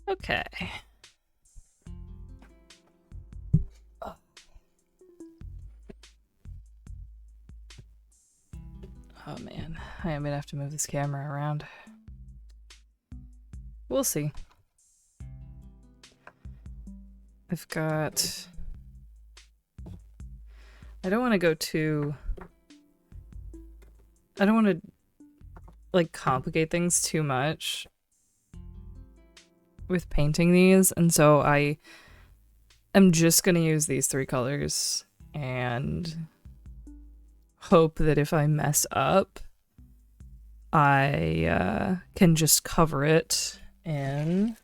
Okay. Oh man, I am gonna have to move this camera around. We'll see. I've got... I don't want to go too... I don't want to, like, complicate things too much with painting these, and so I am just gonna use these three colors and hope that if I mess up, I can just cover it in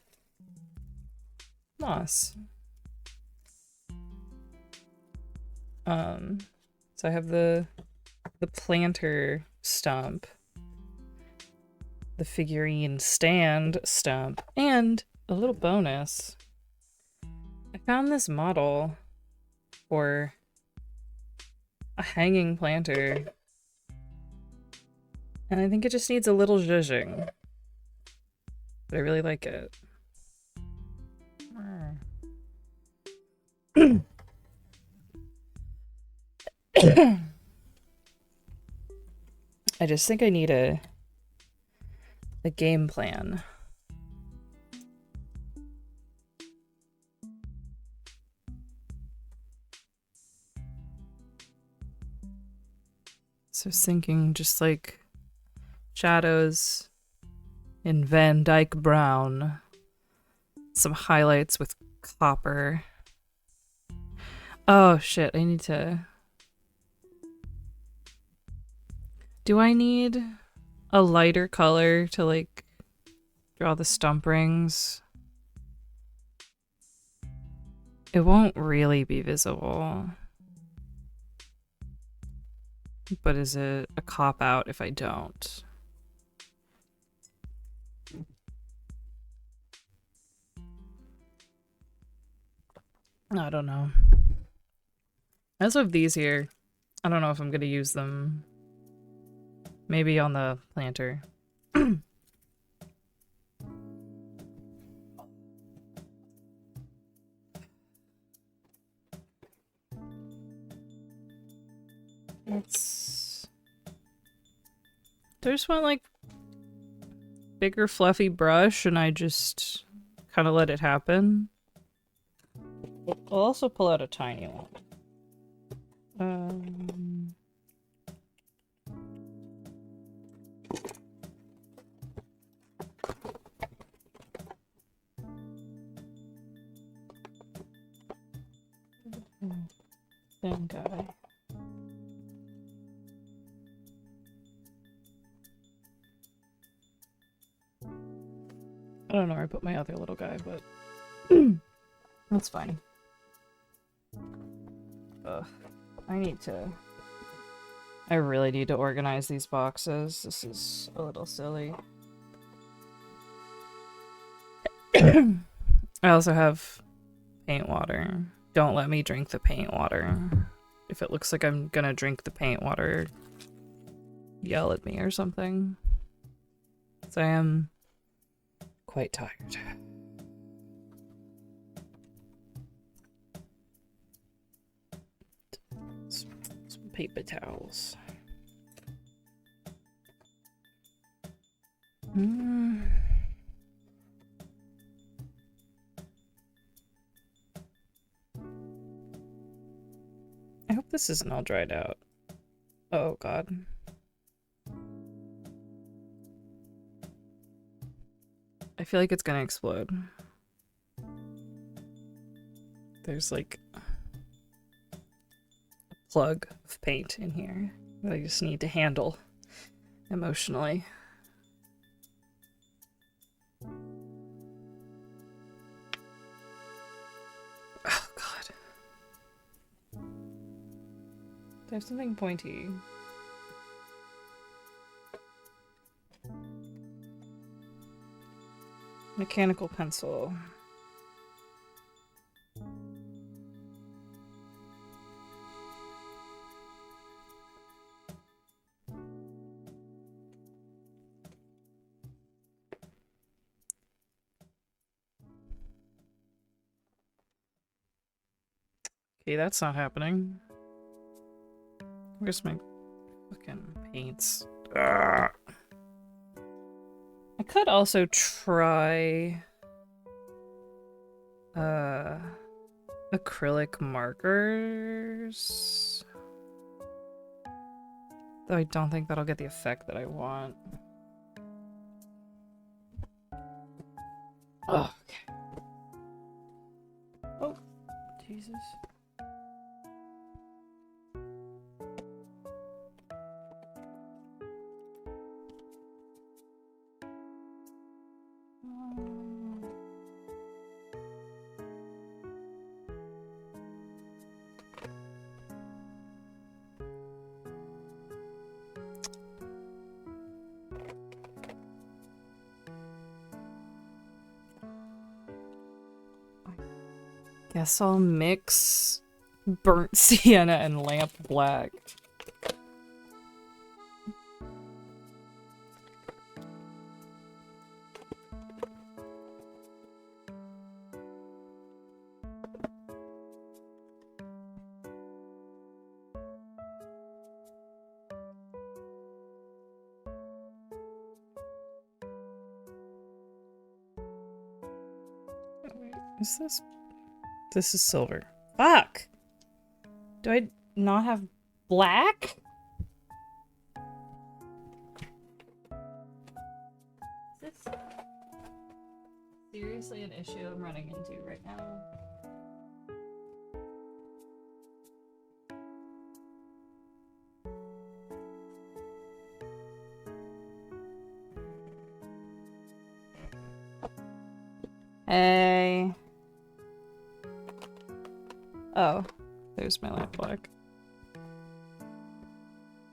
moss. So I have the planter stump, the figurine stand stump, and a little bonus. I found this model for a hanging planter, and I think it just needs a little zhuzhing, but I really like it. I just think I need a game plan. So thinking just like shadows in Van Dyke brown, some highlights with copper. Oh shit, I need to... Do I need a lighter color to like draw the stump rings? It won't really be visible. But is it a cop-out if I don't? I don't know. As of these here, I don't know if I'm gonna use them. Maybe on the planter. Let's... Do I just want like bigger fluffy brush and I just kind of let it happen? I'll also pull out a tiny one. Thin guy. I don't know where I put my other little guy, but that's fine. Ugh. I really need to organize these boxes. This is a little silly. I also have paint water. Don't let me drink the paint water. If it looks like I'm gonna drink the paint water, yell at me or something. So I am quite tired. Some paper towels. I hope this isn't all dried out. Oh god. I feel like it's gonna explode. There's like a plug of paint in here that I just need to handle emotionally. Oh god. There's something pointy. Mechanical pencil. Okay, that's not happening. Where's my fucking paints? Ugh. I could also try acrylic markers. Though I don't think that'll get the effect that I want. Oh, okay. Oh, Jesus. Guess I'll mix burnt sienna and lamp black. Is this? This is silver. Fuck! Do I not have black? Is this seriously an issue I'm running into right now? Hey. Oh, there's my lamp black.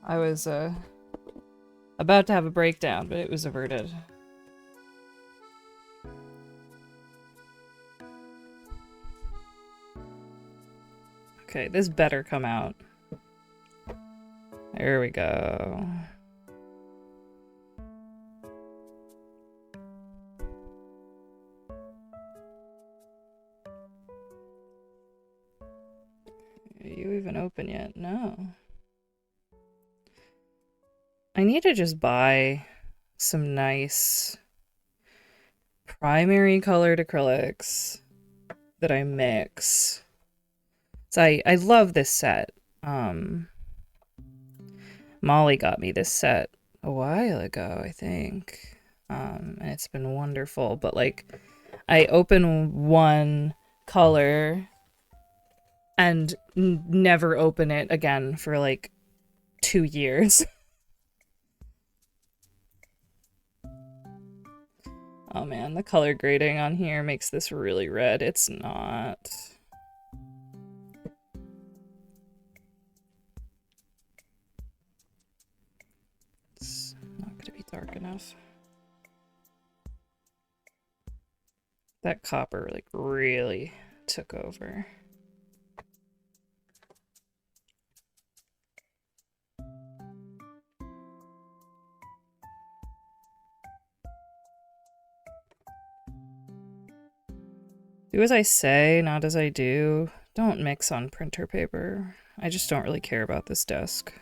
I was about to have a breakdown, but it was averted. Okay, this better come out. There we go. Are you even open yet? No. I need to just buy some nice primary colored acrylics that I mix. So I love this set. Molly got me this set a while ago, I think. And it's been wonderful. But like, I open one color and never open it again for like 2 years. Oh man, the color grading on here makes this really red. It's not. It's not gonna be dark enough. That copper like really took over. Do as I say, not as I do. Don't mix on printer paper. I just don't really care about this desk.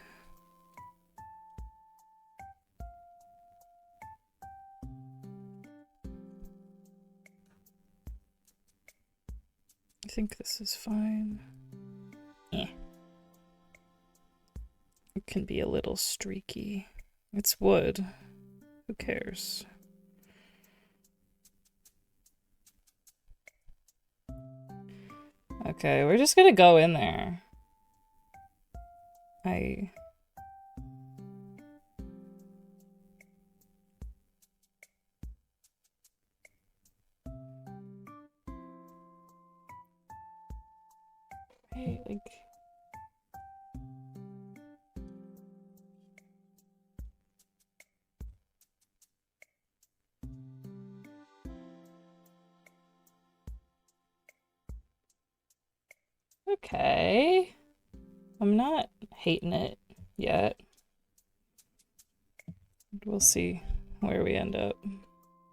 I think this is fine. Eh. It can be a little streaky. It's wood. Who cares? Okay, we're just gonna go in there. Hey, like... Okay. I'm not hating it yet. We'll see where we end up.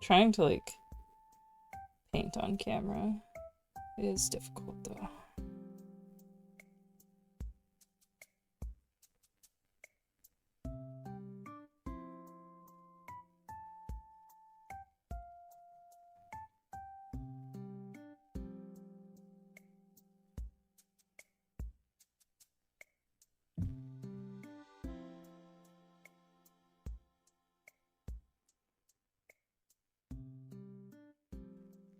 Trying to like paint on camera is difficult though.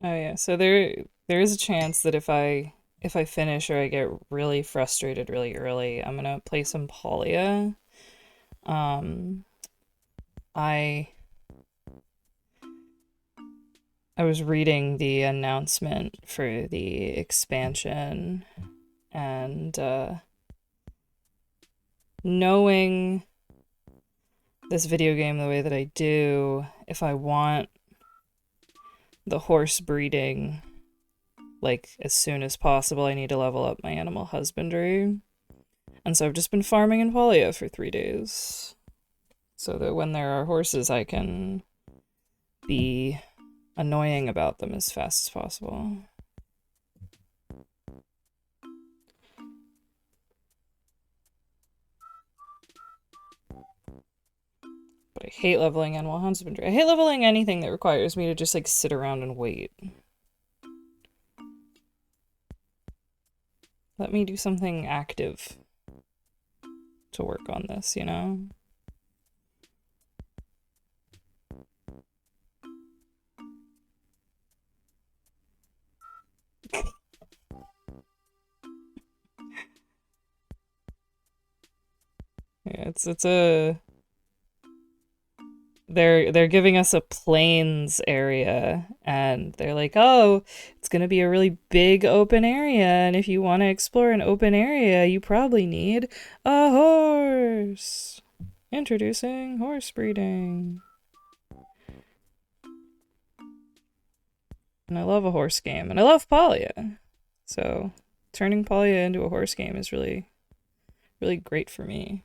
Oh yeah, so there is a chance that if I finish or I get really frustrated really early, I'm gonna play some Polya. Um, I I was reading the announcement for the expansion and knowing this video game the way that I do, if I want the horse breeding like as soon as possible, I need to level up my animal husbandry. And so I've just been farming in Polya for 3 days. So that when there are horses, I can be annoying about them as fast as possible. But I hate leveling animal husbandry. I hate leveling anything that requires me to just like sit around and wait. Let me do something active to work on this, you know? Yeah, it's a they're giving us a plains area and they're like, "Oh, it's going to be a really big open area and if you want to explore an open area, you probably need a horse." Introducing horse breeding. And I love a horse game and I love Polya. So, turning Polya into a horse game is really really great for me.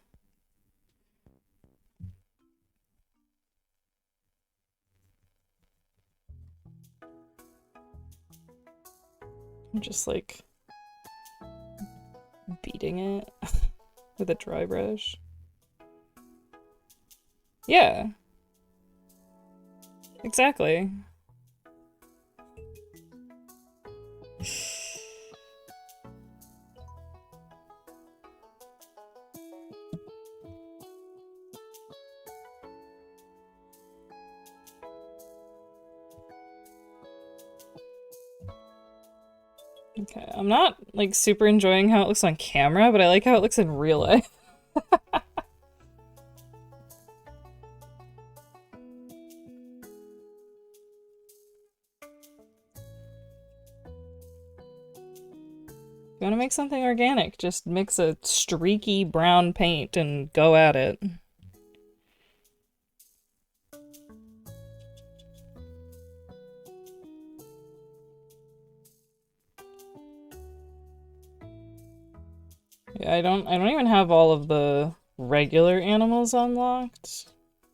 I'm just like beating it with a dry brush. Yeah, exactly. Okay, I'm not like super enjoying how it looks on camera, but I like how it looks in real life. You want to make something organic, just mix a streaky brown paint and go at it. Yeah, I don't even have all of the regular animals unlocked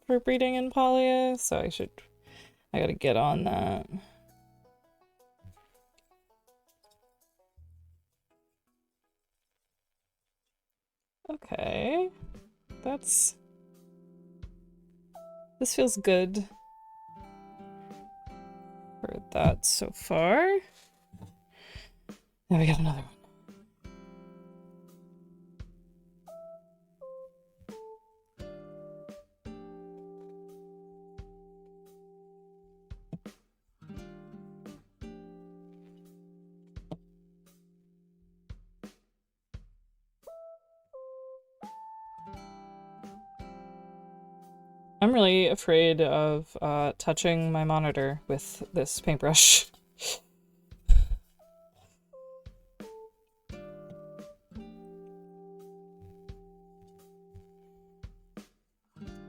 for breeding in Polya, so I gotta get on that. Okay. This feels good for that so far. Now we got another one. I'm really afraid of touching my monitor with this paintbrush.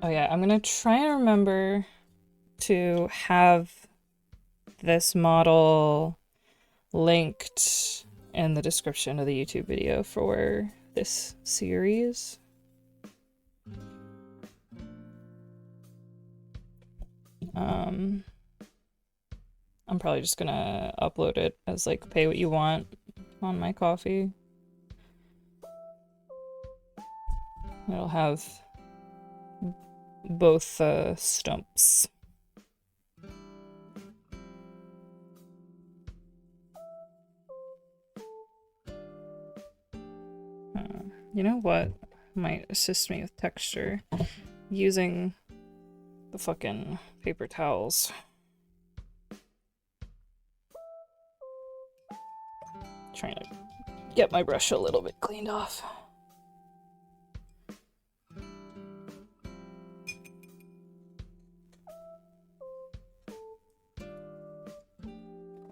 Oh yeah, I'm gonna try and remember to have this model linked in the description of the YouTube video for this series. I'm probably just gonna upload it as like pay what you want on my coffee. It'll have both stumps. You know what might assist me with texture? Using the fucking paper towels. Trying to get my brush a little bit cleaned off.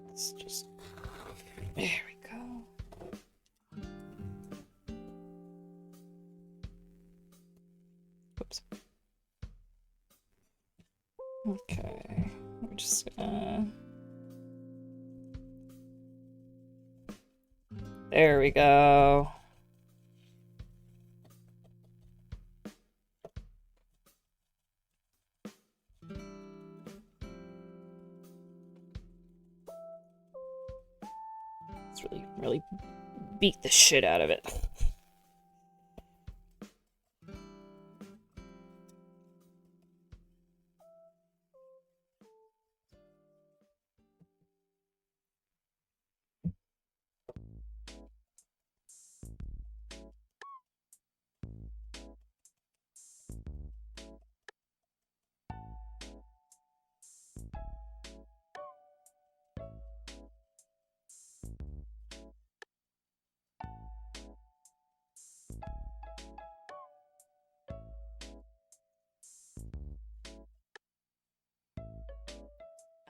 Let's just... There we go. Whoops. Okay. We're just gonna... There we go. Let's really beat the shit out of it.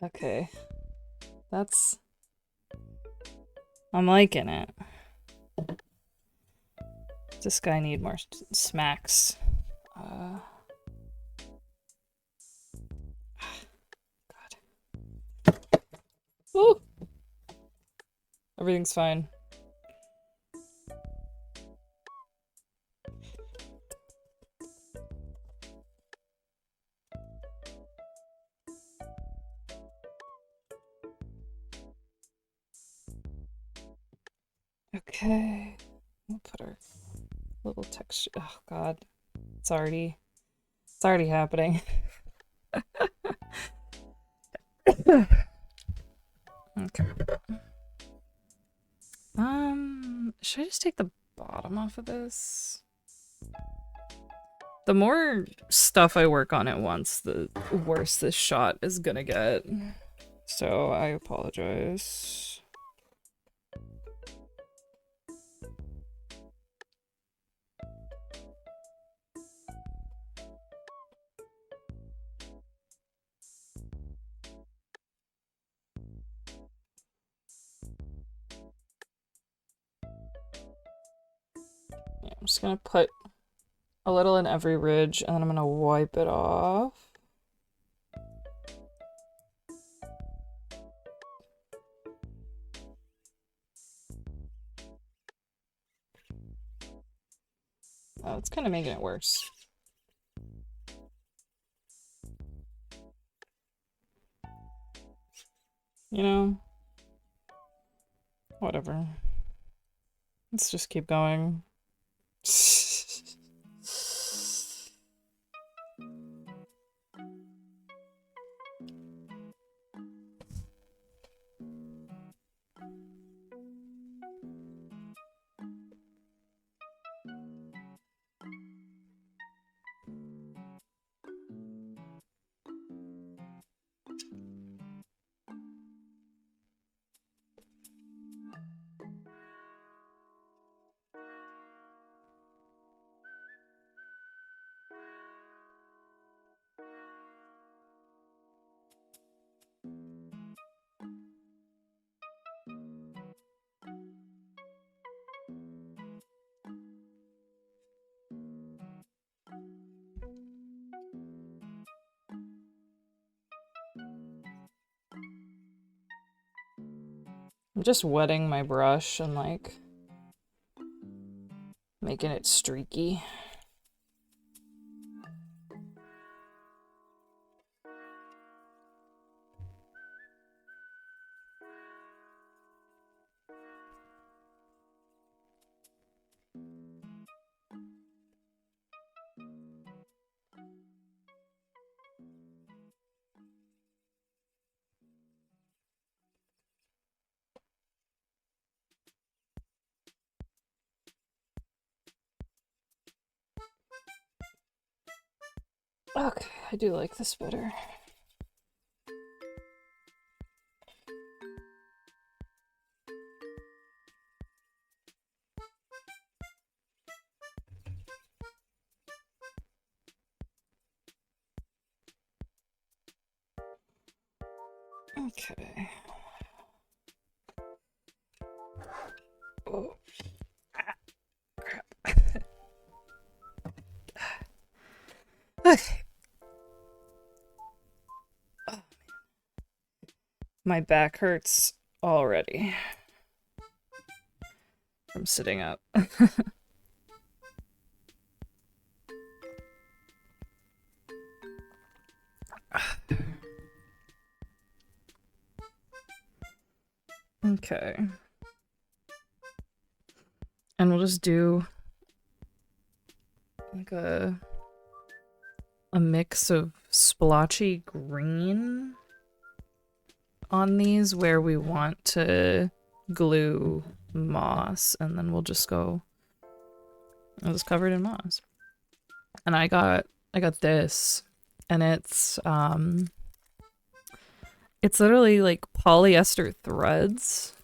Okay. That's... I'm liking it. Does this guy need more smacks? God. Woo! Everything's fine. Okay. We'll put our little texture. Oh god. It's already happening. Okay. Should I just take the bottom off of this? The more stuff I work on at once, the worse this shot is gonna get. So I apologize. Yeah, I'm just gonna put a little in every ridge and then I'm gonna wipe it off. Oh, it's kind of making it worse. You know? Whatever. Let's just keep going. I'm just wetting my brush and like making it streaky. Okay, I do like this better. Okay. Oh. Ah, crap. Okay. Oh, man. My back hurts already from sitting up. Okay. And we'll just do like a mix of splotchy green on these where we want to glue moss, and then we'll just go, it was covered in moss. And I got this, and it's literally like polyester threads.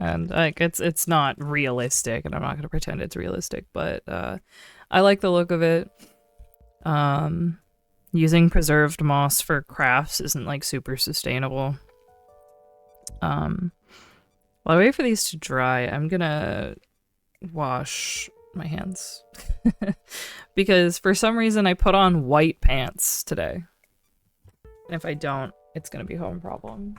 And like it's not realistic, and I'm not gonna pretend it's realistic, but I like the look of it. Using preserved moss for crafts isn't like super sustainable. While I wait for these to dry, I'm gonna wash my hands. Because for some reason I put on white pants today. And if I don't, it's gonna be a home problem.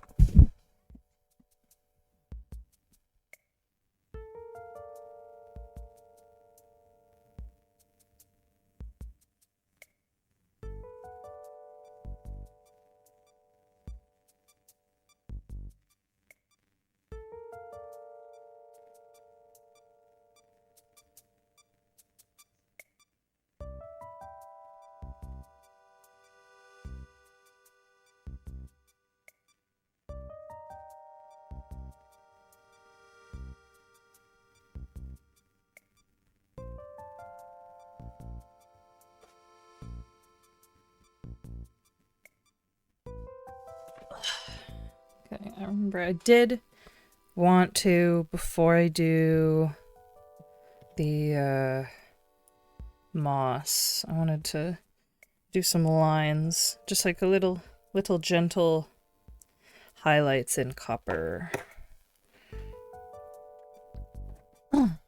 Okay, I remember I did want to, before I do the moss, I wanted to do some lines, just like a little gentle highlights in copper. And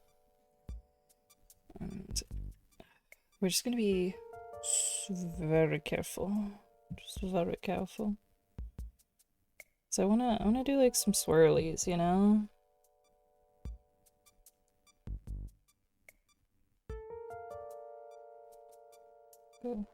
we're just gonna be very careful, just very careful. So I wanna do like some swirlies, you know? Good.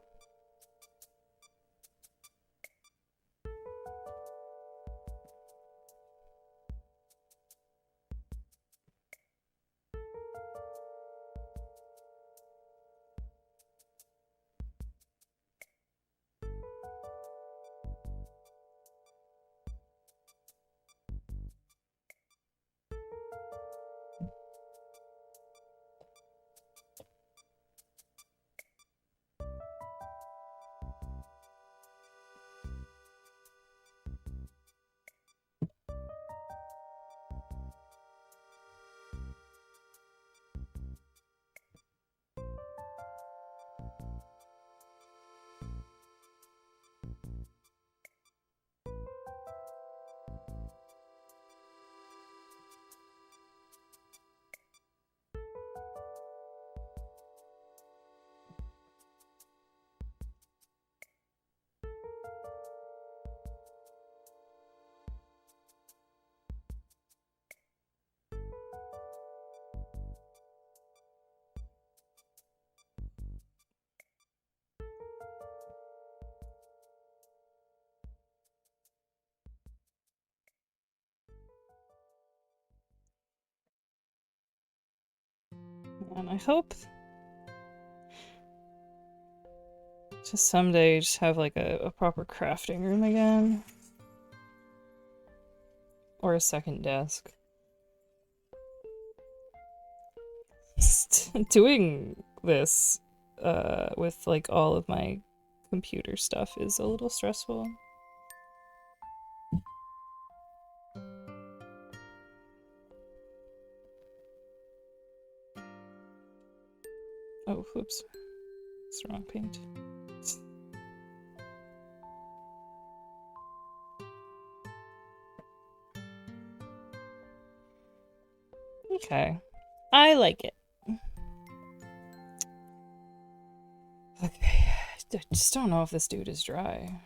And I hope to someday just have like a proper crafting room again. Or a second desk. Doing this with like all of my computer stuff is a little stressful. Oh, whoops. It's the wrong paint. Okay. I like it. Okay. I just don't know if this dude is dry.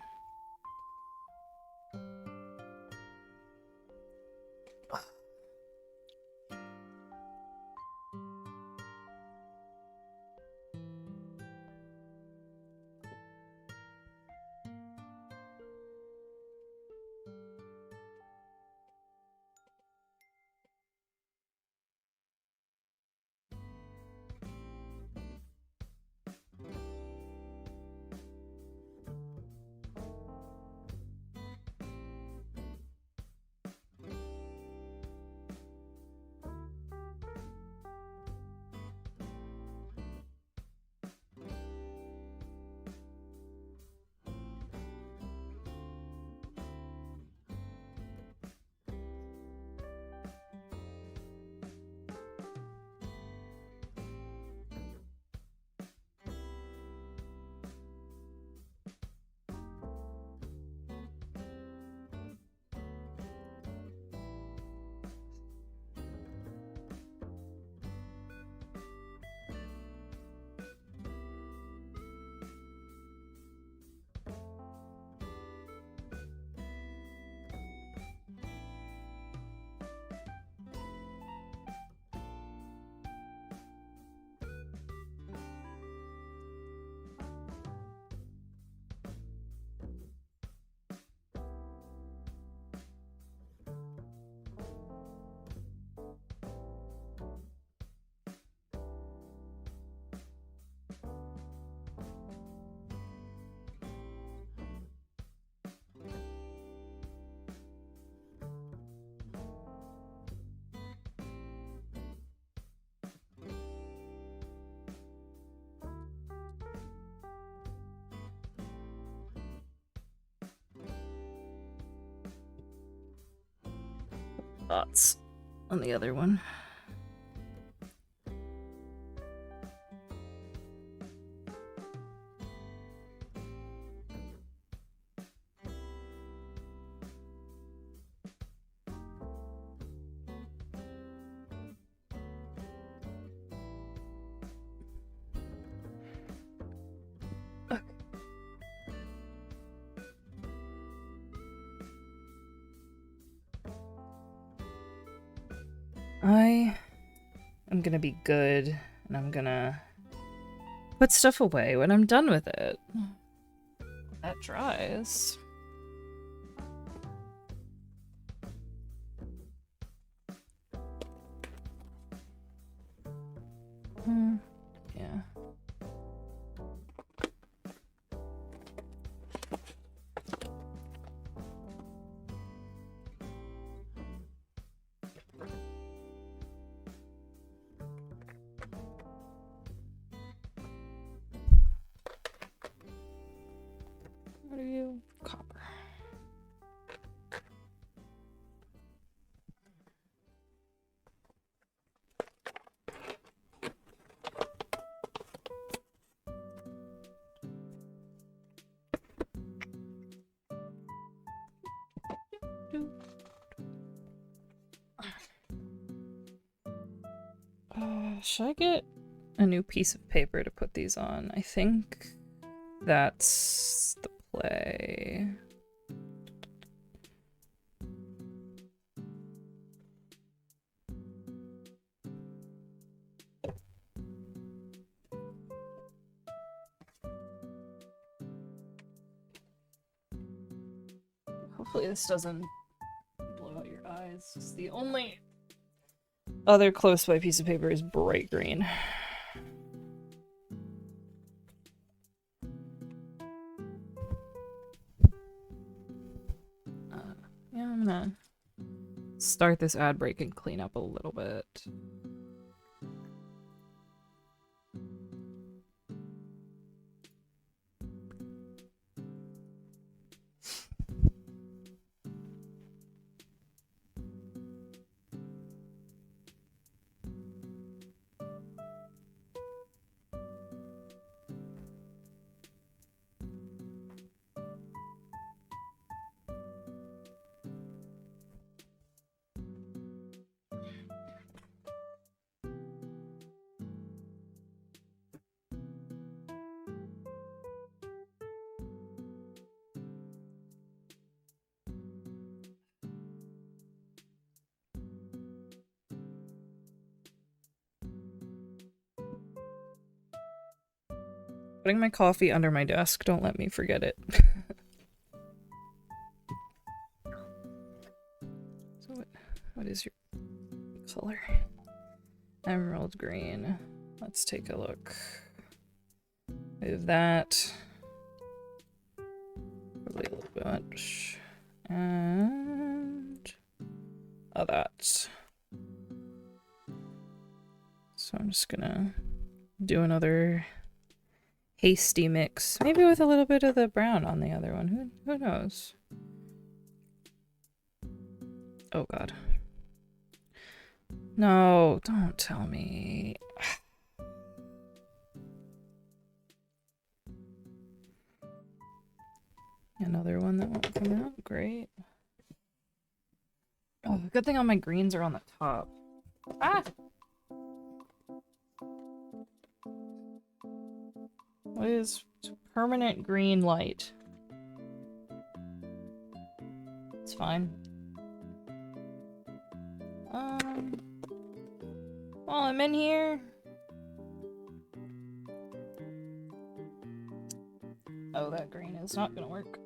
Thoughts on the other one. I am gonna be good, and I'm gonna put stuff away when I'm done with it. That dries. Yeah. What are you? Copper. Should I get a new piece of paper to put these on? I think that's the play. Hopefully this doesn't blow out your eyes. It's the only other close by piece of paper is bright green. Yeah, I'm gonna start this ad break and clean up a little bit. Putting my coffee under my desk. Don't let me forget it. So what is your color? Emerald green. Let's take a look. Move that. Probably a little bit much. And that. So I'm just gonna do another hasty mix. Maybe with a little bit of the brown on the other one. Who knows? Oh god. No, don't tell me. Another one that won't come out? Great. Oh, good thing all my greens are on the top. Ah! What is permanent green light? It's fine. While I'm in here... Oh, that green is not gonna work.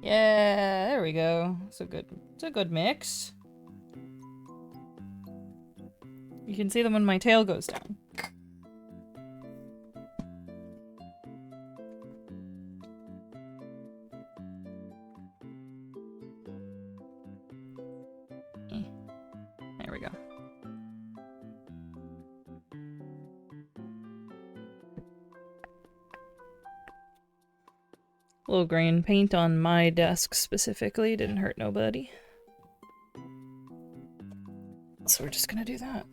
Yeah, there we go. It's a good mix. You can see them when my tail goes down. There we go. Little green paint on my desk specifically didn't hurt nobody. So we're just gonna do that.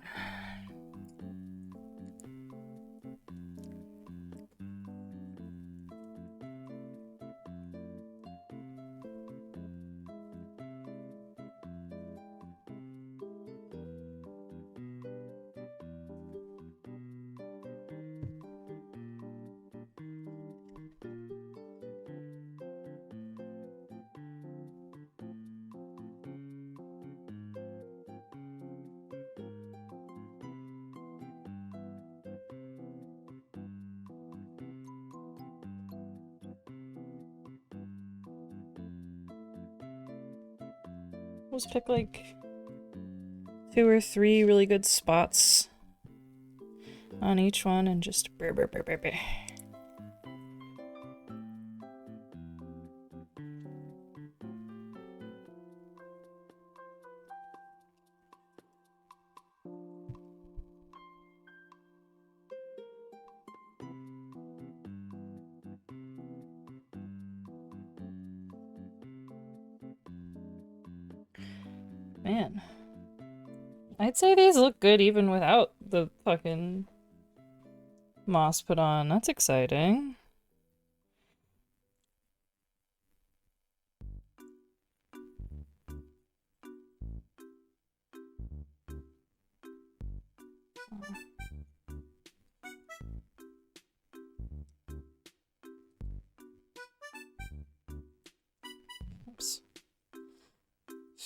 Just pick like 2 or 3 really good spots on each one and just brr, brr, brr, brr, brr. Man. I'd say these look good even without the fucking moss put on. That's exciting. Oops.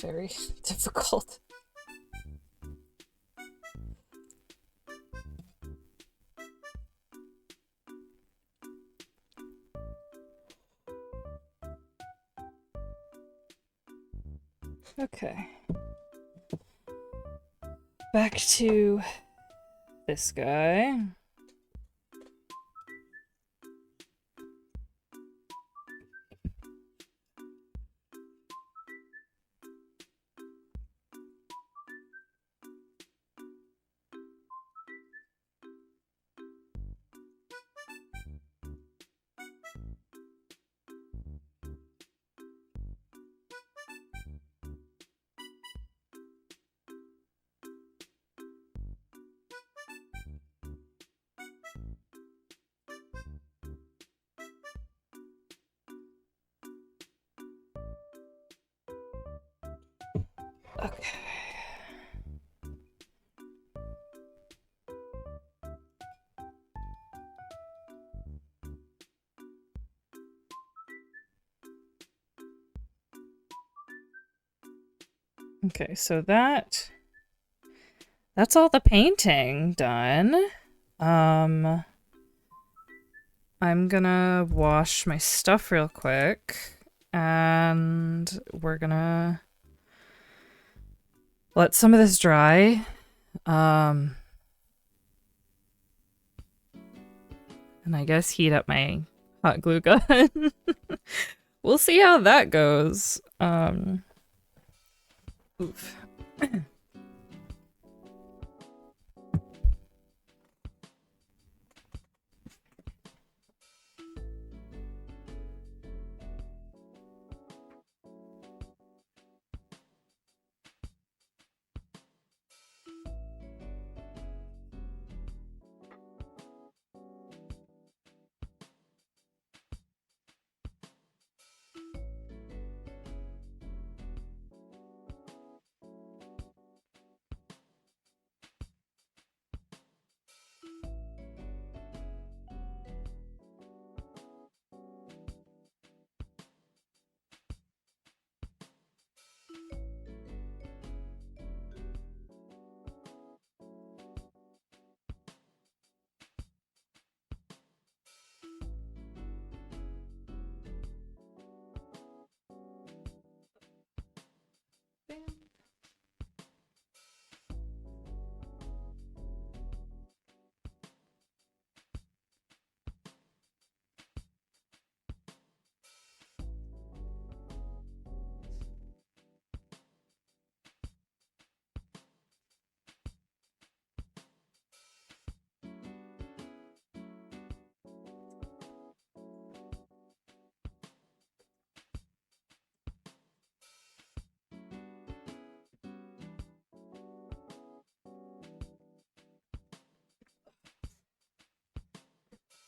Very difficult. Okay. Back to this guy. Okay. Okay, so that's all the painting done. I'm gonna wash my stuff real quick, and we're gonna let some of this dry. And I guess heat up my hot glue gun. We'll see how that goes. Oof.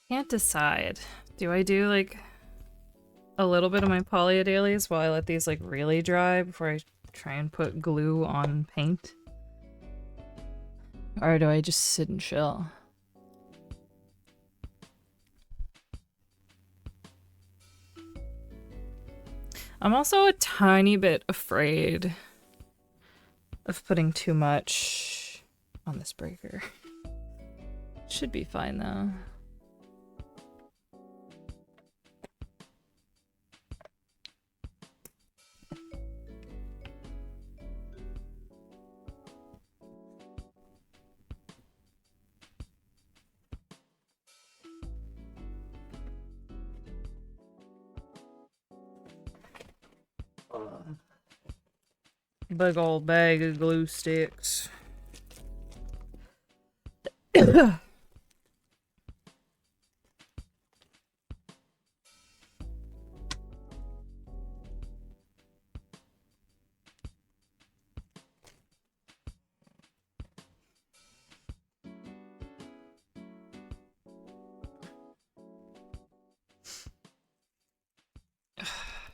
Can't decide. Do I do like a little bit of my polyadelies while I let these like really dry before I try and put glue on paint? Or do I just sit and chill? I'm also a tiny bit afraid of putting too much on this breaker. Should be fine though. Big old bag of glue sticks.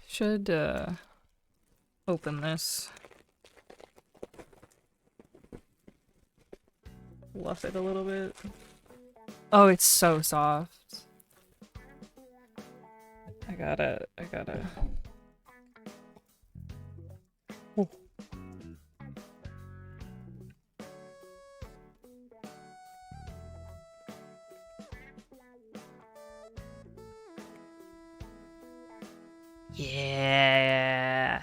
Should open this. Fluff it a little bit. Oh, it's so soft. I gotta. Oh. Yeah.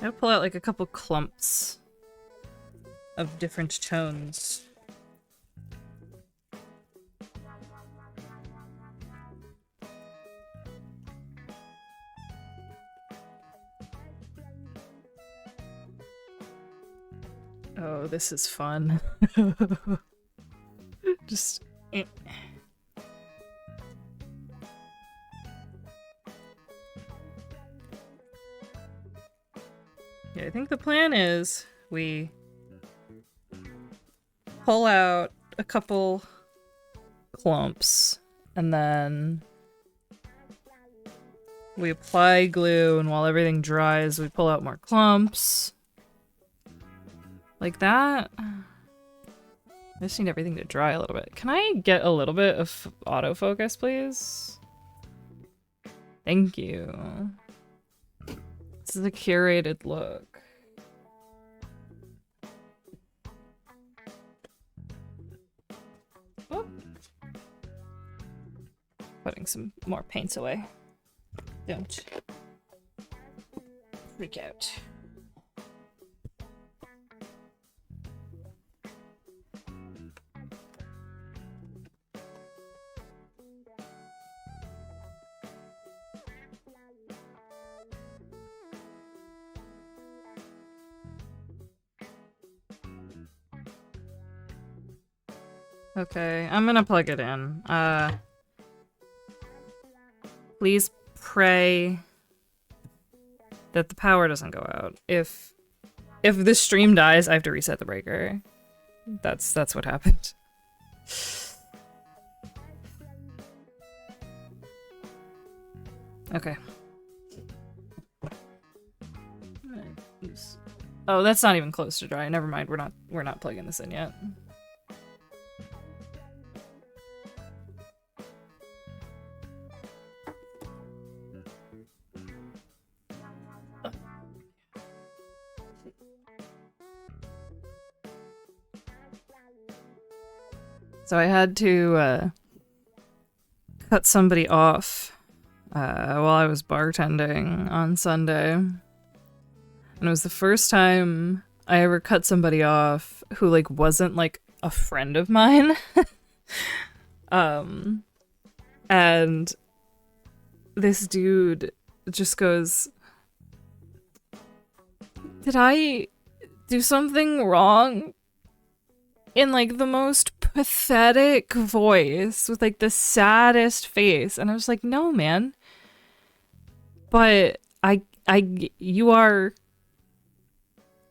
I'll pull out like a couple clumps of different tones. Oh, this is fun. Just... Yeah, I think the plan is we pull out a couple clumps and then we apply glue, and while everything dries we pull out more clumps. Like that. I just need everything to dry a little bit. Can I get a little bit of autofocus, please? Thank you. This is a curated look. Oh. Putting some more paints away. Don't freak out. Okay, I'm gonna plug it in. Please pray that the power doesn't go out. If this stream dies, I have to reset the breaker. That's what happened. Okay. Oh, that's not even close to dry. Never mind. We're not plugging this in yet. So I had to cut somebody off while I was bartending on Sunday. And it was the first time I ever cut somebody off who, like, wasn't, like, a friend of mine. And this dude just goes, "Did I do something wrong?" In, like, the most pathetic voice with, like, the saddest face. And I was like, no, man. But you are,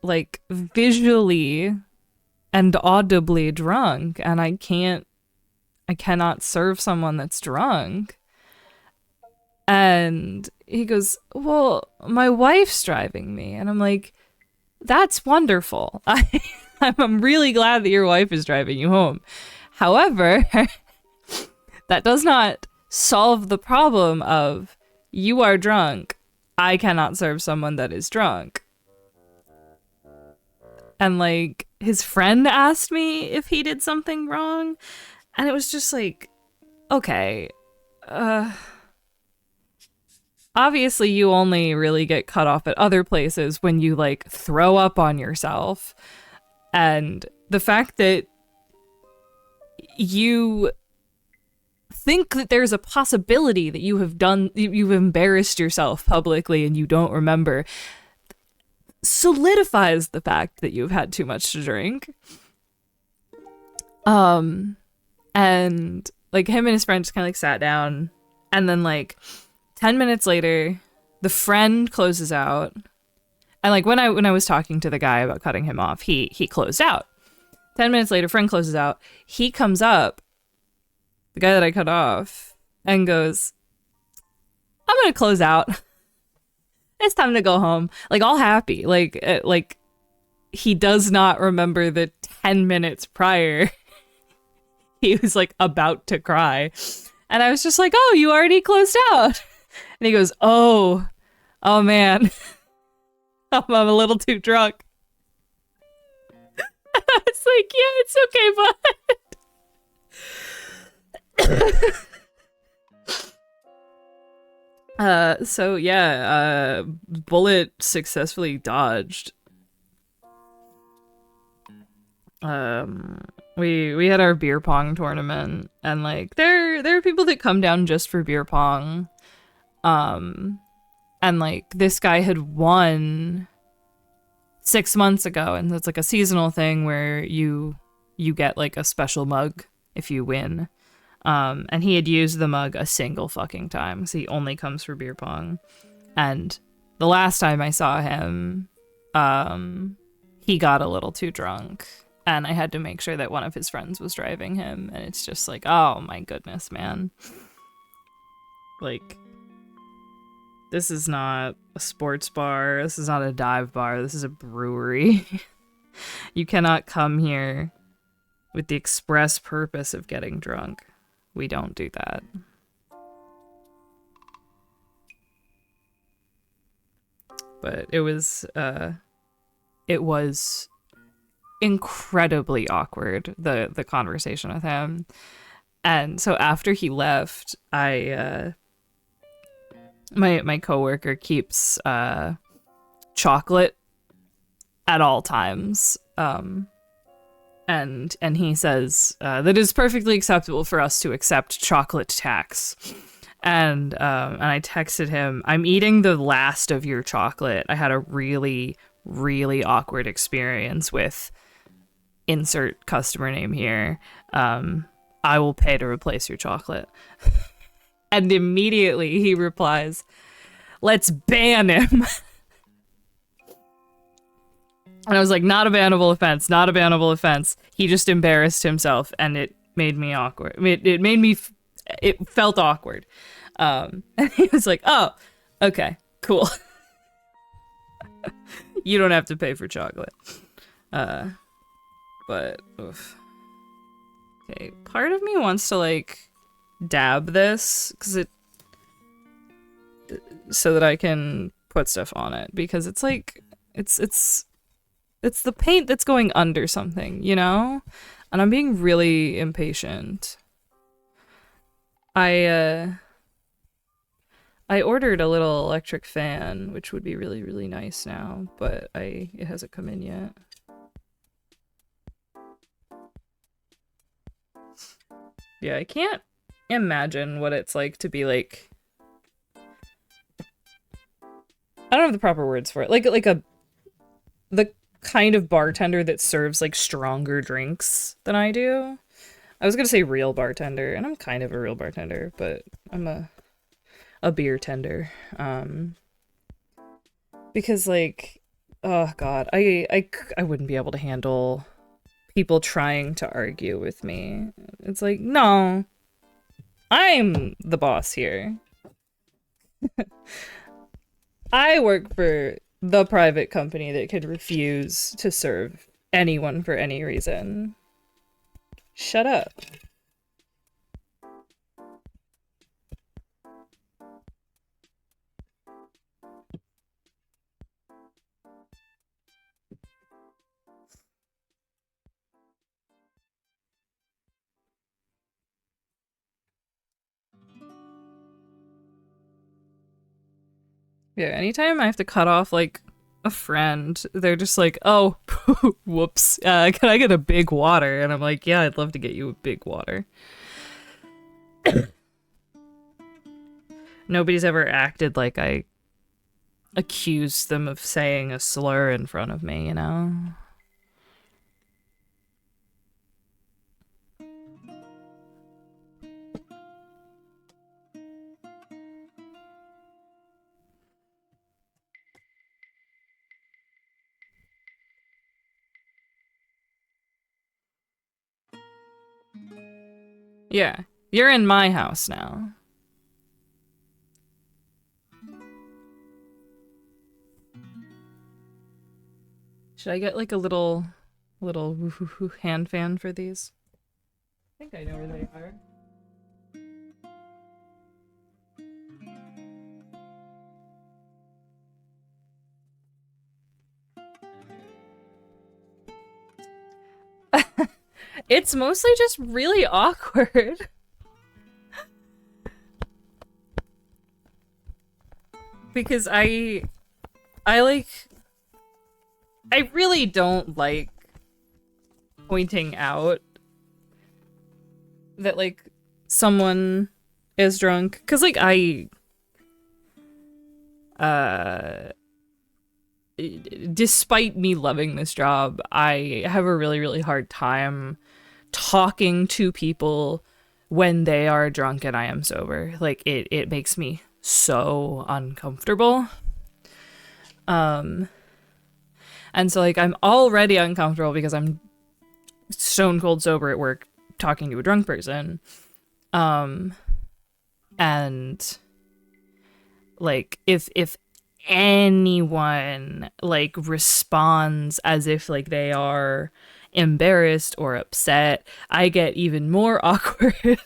like, visually and audibly drunk, and I cannot serve someone that's drunk. And he goes, "Well, my wife's driving me." And I'm like, that's wonderful. I'm really glad that your wife is driving you home. However, that does not solve the problem of you are drunk. I cannot serve someone that is drunk. And, like, his friend asked me if he did something wrong. And it was just like, okay, obviously you only really get cut off at other places when you, like, throw up on yourself. And the fact that you think that there's a possibility that you've embarrassed yourself publicly and you don't remember solidifies the fact that you've had too much to drink. And, like, him and his friend just kind of, like, sat down, and then, like, 10 minutes later, the friend closes out. And, like, when I was talking to the guy about cutting him off, he closed out. 10 minutes later, friend closes out. He comes up, the guy that I cut off, and goes, "I'm gonna close out. It's time to go home." Like, all happy. Like he does not remember the 10 minutes prior he was, like, about to cry. And I was just like, "Oh, you already closed out." And he goes, oh man. I'm a little too drunk. I was like, yeah, it's okay, bud. So yeah, bullet successfully dodged. We had our beer pong tournament, and, like, there are people that come down just for beer pong. And, like, this guy had won 6 months ago, and it's, like, a seasonal thing where you get, like, a special mug if you win. And he had used the mug a single fucking time, so he only comes for beer pong. And the last time I saw him, he got a little too drunk, and I had to make sure that one of his friends was driving him, and it's just like, oh my goodness, man. Like, this is not a sports bar. This is not a dive bar. This is a brewery. You cannot come here with the express purpose of getting drunk. We don't do that. but it was incredibly awkward, the conversation with him. And so after he left, my coworker keeps chocolate at all times. And he says that it's perfectly acceptable for us to accept chocolate tax. And I texted him, I'm eating the last of your chocolate. I had a really, really awkward experience with insert customer name here. I will pay to replace your chocolate. And immediately he replies, let's ban him. And I was like, not a bannable offense, not a bannable offense. He just embarrassed himself, and it made me awkward. It made me, it felt awkward. And he was like, oh, okay, cool. You don't have to pay for chocolate. But, oof. Okay, part of me wants to, like, dab this, because so that I can put stuff on it, because it's like, it's the paint that's going under something, you know? And I'm being really impatient. I ordered a little electric fan, which would be really, really nice now, but it hasn't come in yet. Yeah, I can't imagine what it's like to be like, I don't have the proper words for it. Like the kind of bartender that serves like stronger drinks than I do. I was gonna say real bartender, and I'm kind of a real bartender, but I'm a beer tender. Because like, oh god, I wouldn't be able to handle people trying to argue with me. It's like, no, I'm the boss here. I work for the private company that could refuse to serve anyone for any reason. Shut up. Yeah, anytime I have to cut off, like, a friend, they're just like, oh, whoops, can I get a big water? And I'm like, yeah, I'd love to get you a big water. Nobody's ever acted like I accused them of saying a slur in front of me, you know? Yeah, you're in my house now. Should I get like a little hand fan for these? I think I know where they are. It's mostly just really awkward. Because I really don't like pointing out that like someone is drunk, cuz like despite me loving this job, I have a really, really hard time talking to people when they are drunk and I am sober. Like it makes me so uncomfortable. And so like I'm already uncomfortable because I'm stone cold sober at work talking to a drunk person. And like if anyone like responds as if like they are embarrassed or upset, I get even more awkward.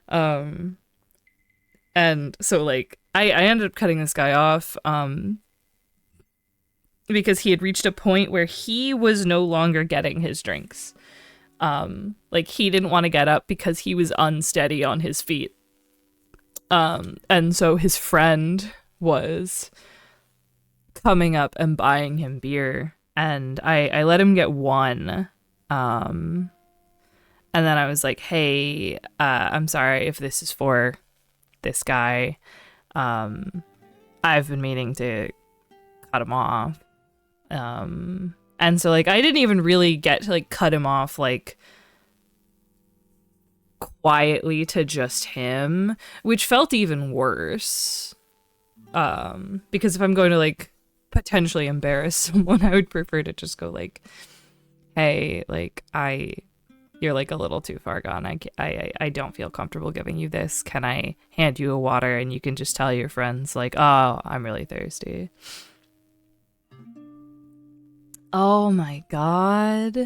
And so like I ended up cutting this guy off, because he had reached a point where he was no longer getting his drinks. Like he didn't want to get up because he was unsteady on his feet. And so his friend was coming up and buying him beer, and I let him get one. And then I was like, hey, I'm sorry if this is for this guy. I've been meaning to cut him off. And so like I didn't even really get to like cut him off like quietly to just him, which felt even worse. Because if I'm going to like potentially embarrass someone, I would prefer to just go like, hey, like you're like a little too far gone. I don't feel comfortable giving you this. Can I hand you a water and you can just tell your friends like, oh, I'm really thirsty. Oh my god.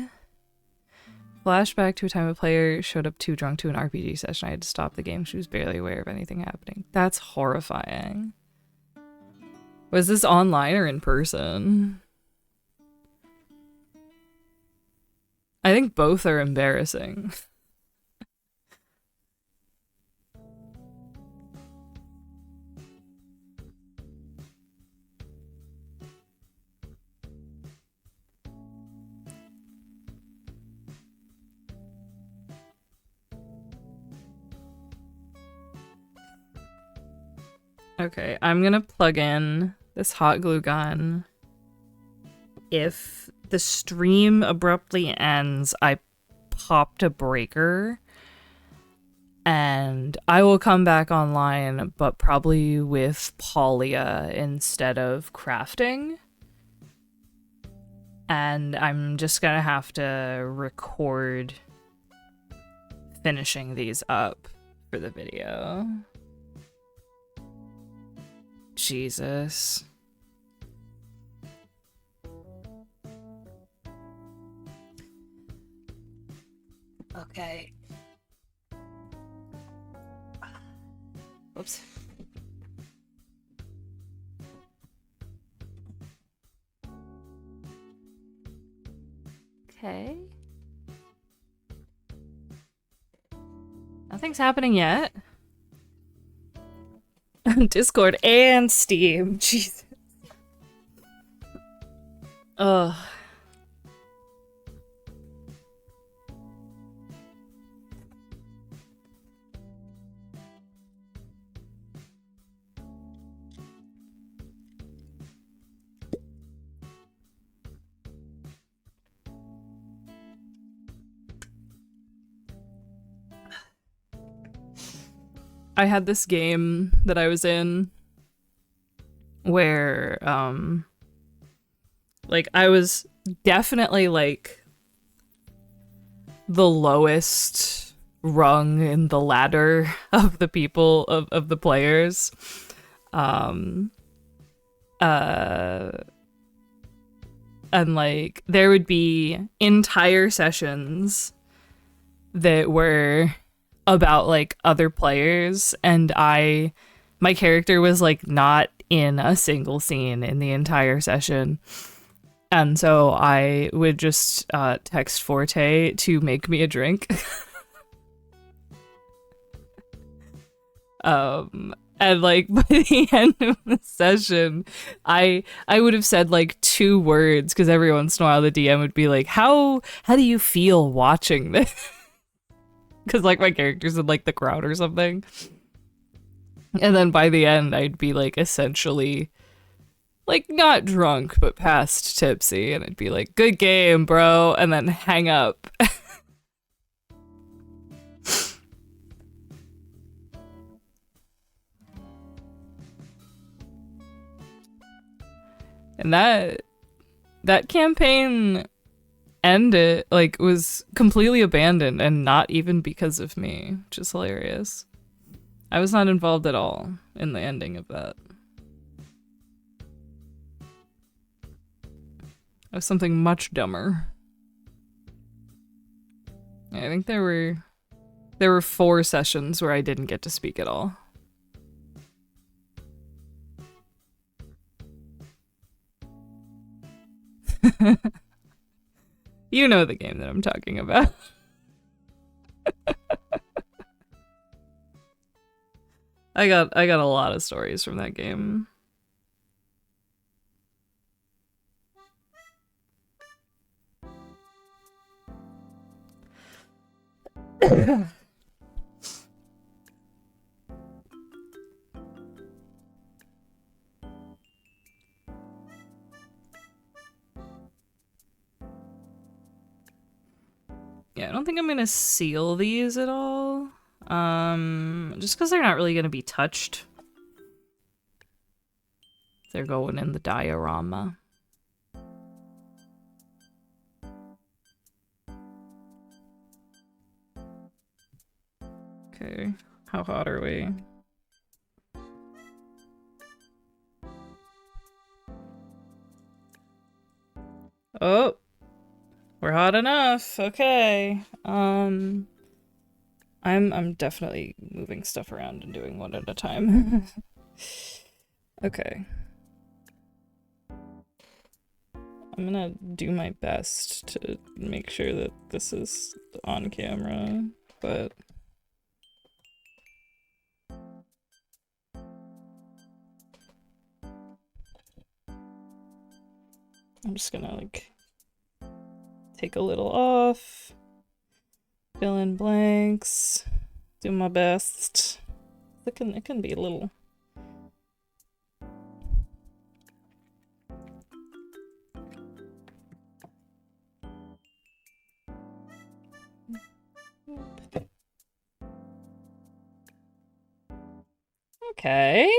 Flashback to a time a player showed up too drunk to an RPG session. I had to stop the game. She was barely aware of anything happening. That's horrifying. Was this online or in person? I think both are embarrassing. Okay, I'm gonna plug in this hot glue gun. If the stream abruptly ends, I popped a breaker, and I will come back online, but probably with Polia instead of crafting. And I'm just gonna have to record finishing these up for the video. Jesus. Okay. Whoops. Okay. Nothing's happening yet. Discord and Steam. Jesus. Ugh. I had this game that I was in where, like, I was definitely, like, the lowest rung in the ladder of the people, of the players. And, like, there would be entire sessions that were about like other players, and my character was like not in a single scene in the entire session, and so I would just text Forte to make me a drink. And like by the end of the session, I would have said like 2 words, because every once in a while the DM would be like, how do you feel watching this? Because, like, my character's in, like, the crowd or something. And then by the end, I'd be, like, essentially, like, not drunk, but past tipsy. And I'd be like, good game, bro. And then hang up. And that campaign ended, like, was completely abandoned, and not even because of me, which is hilarious. I was not involved at all in the ending of that. It was something much dumber. I think there were 4 sessions where I didn't get to speak at all. You know the game that I'm talking about. I got a lot of stories from that game. Yeah, I don't think I'm gonna seal these at all. Just because they're not really gonna be touched. They're going in the diorama. Okay, how hot are we? Oh, we're hot enough. Okay. I'm definitely moving stuff around and doing one at a time. Okay. I'm gonna do my best to make sure that this is on camera, but I'm just gonna like take a little off, fill in blanks, do my best. It can be a little. Okay.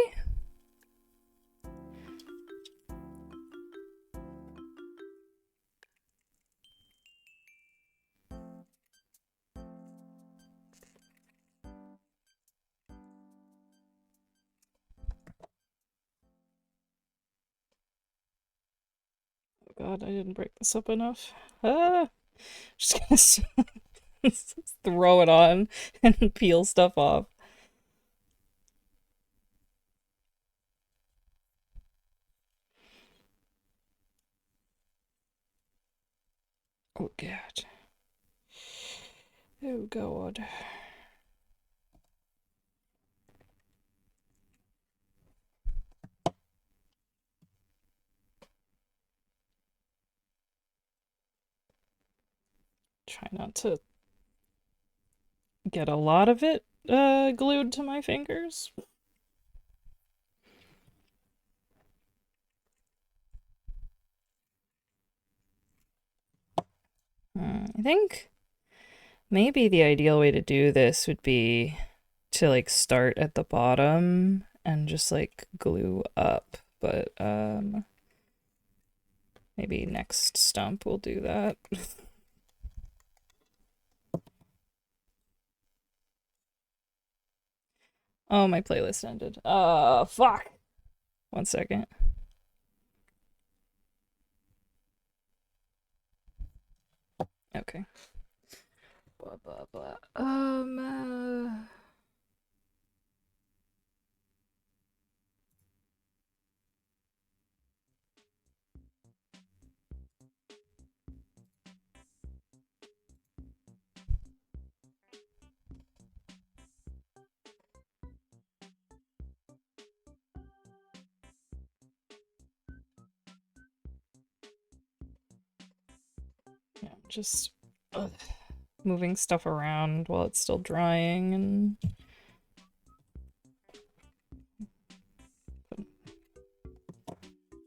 Oh God, I didn't break this up enough. Ah, just gonna throw it on and peel stuff off. Oh God. Oh God. Try not to get a lot of it glued to my fingers. I think maybe the ideal way to do this would be to like start at the bottom and just like glue up, but maybe next stump we'll do that. Oh, my playlist ended. Fuck. 1 second. Okay. Blah blah blah. Yeah, just moving stuff around while it's still drying and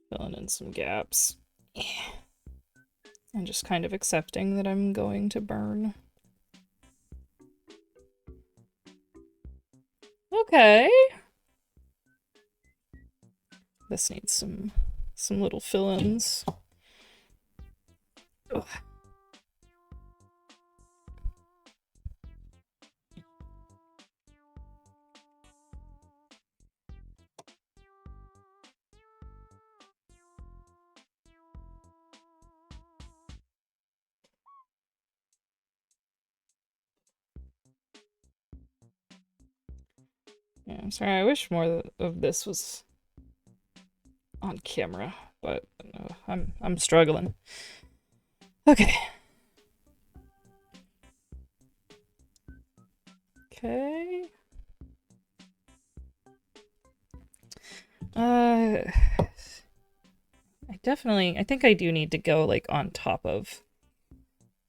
filling in some gaps. Yeah. And just kind of accepting that I'm going to burn. Okay. This needs some little fill-ins. Yeah, I'm sorry. I wish more of this was on camera, but I'm struggling. Okay. Okay. I think I do need to go like on top of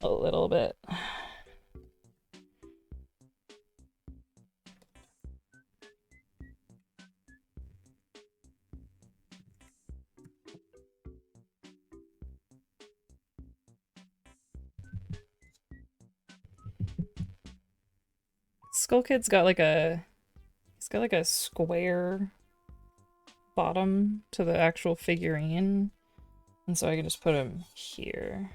a little bit. Skull Kid's got like a he's got like a square bottom to the actual figurine. And so I can just put him here.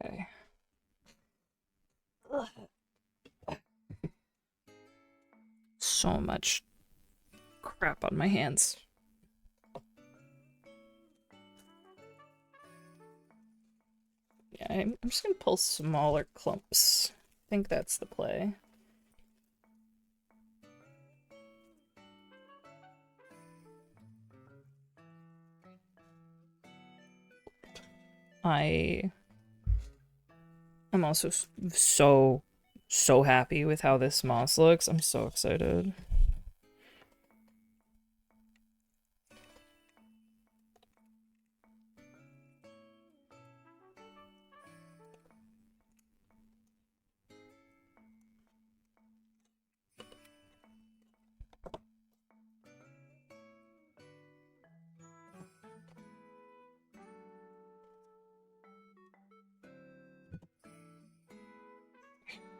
Okay. Ugh. So much crap on my hands. Yeah, I'm just gonna pull smaller clumps. I think that's the play. I'm also so happy with how this moss looks. I'm so excited.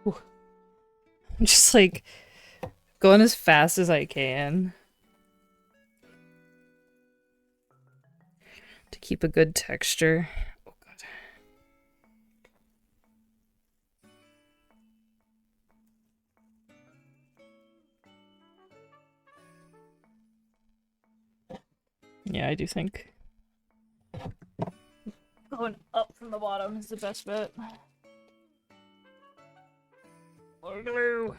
Ooh. I'm just like going as fast as I can to keep a good texture. Oh god. Yeah, I do think going up from the bottom is the best bet. More glue.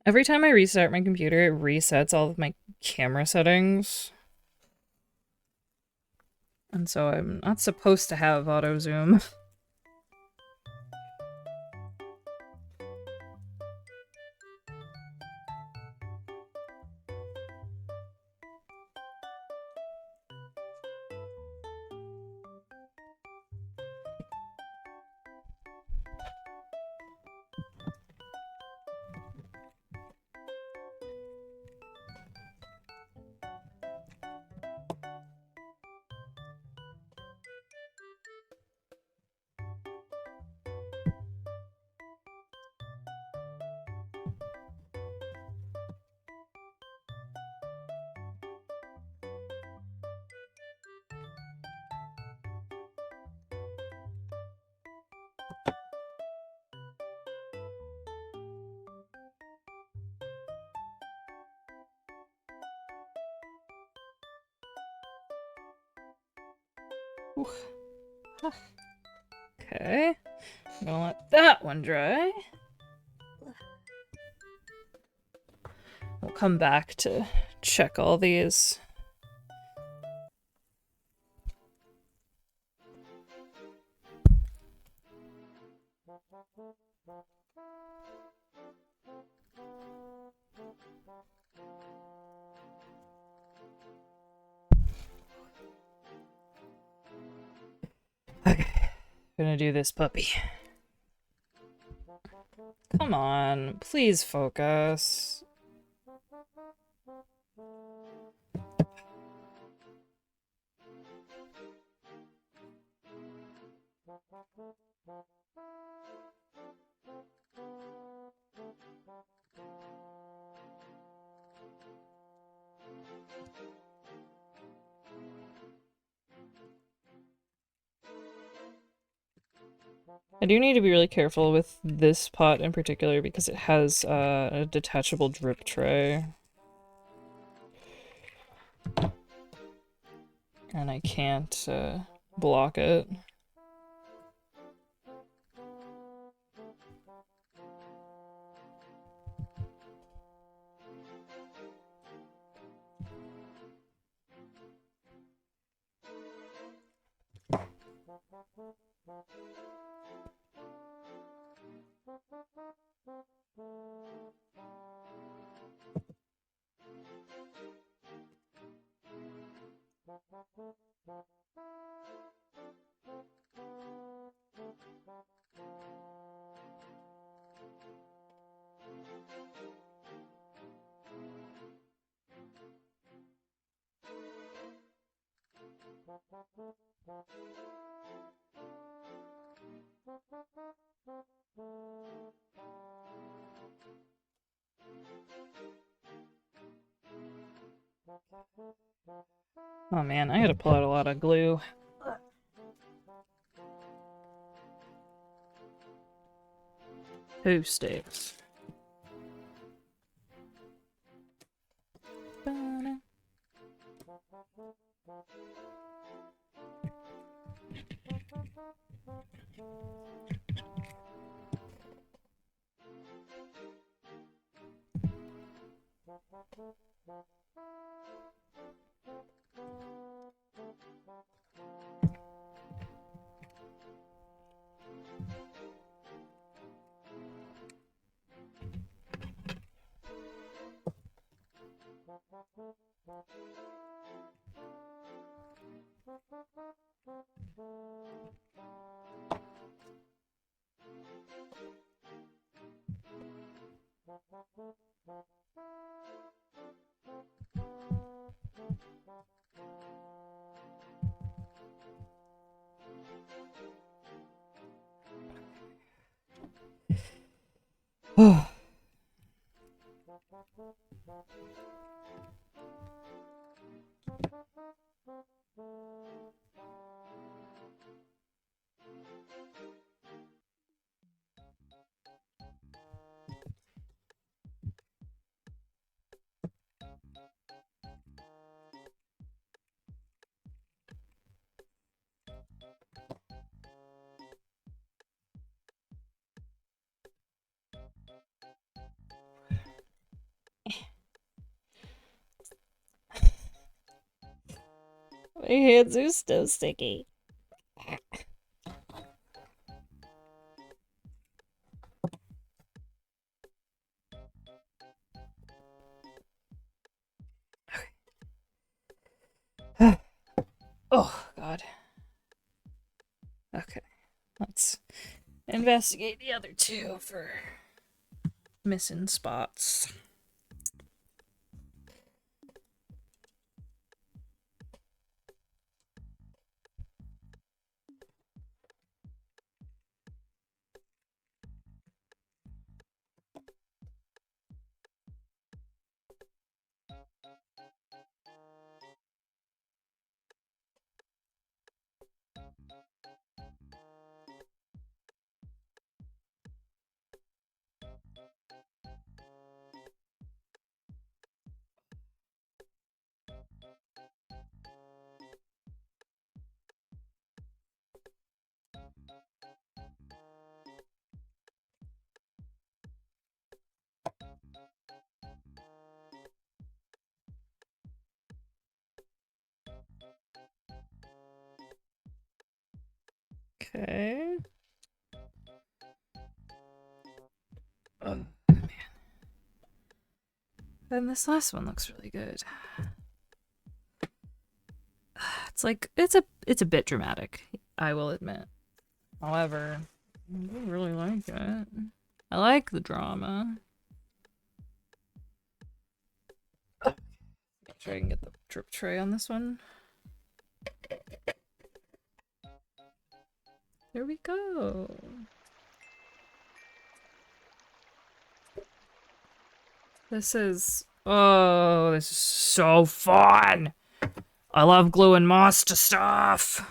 Every time I restart my computer, it resets all of my camera settings. And so I'm not supposed to have auto zoom. Okay. I'm gonna let that one dry. come back to check all these. Okay, gonna do this puppy. Come on, please focus. I do need to be really careful with this pot in particular because it has a detachable drip tray. And I can't block it. Oh man, I gotta pull out a lot of glue. Who sticks? Oh. My hands are so sticky. Oh, God. Okay, let's investigate the other two for missing spots. Okay. Oh, man. And this last one looks really good. It's like it's a bit dramatic, I will admit. However, I do really like it. I like the drama. Make sure I can get the drip tray on this one. There we go. This is so fun. I love gluing moss to stuff.